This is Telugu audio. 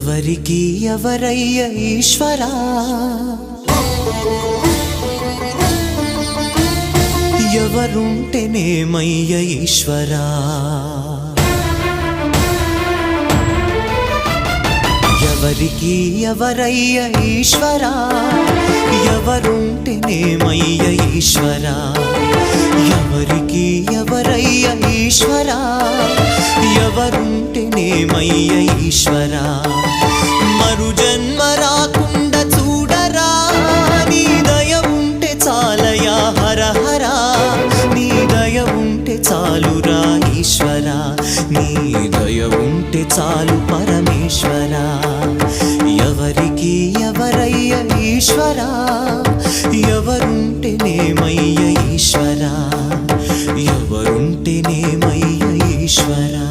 ఎవరికి ఎవరయ్య ఈశ్వరా ఎవరుంటేనేమయ్య ఈశ్వరా ఎవరికి ఎవరయ్య ఈశ్వరా ఎవరుంటేనేమయ్య ఈశ్వరా ఎవరికి ఎవరయ్య ఈశ్వరా ఎవరుంటేనేమయ్య ఈశ్వరా మరు జన్మ రాకుండా చూడరా నీ దయ ఉంటే చాలయా హర హరా నీ దయ ఉంటే చాలురా ఈశ్వరా నీ దయ ఉంటే చాలు పరమేశ్వరా ఎవరికి ఎవరయ్య ఈశ్వరా ఎవరుంటేనేమయ్య ఈశ్వరా ఎవరుంటేనేమయ్య ఈశ్వరా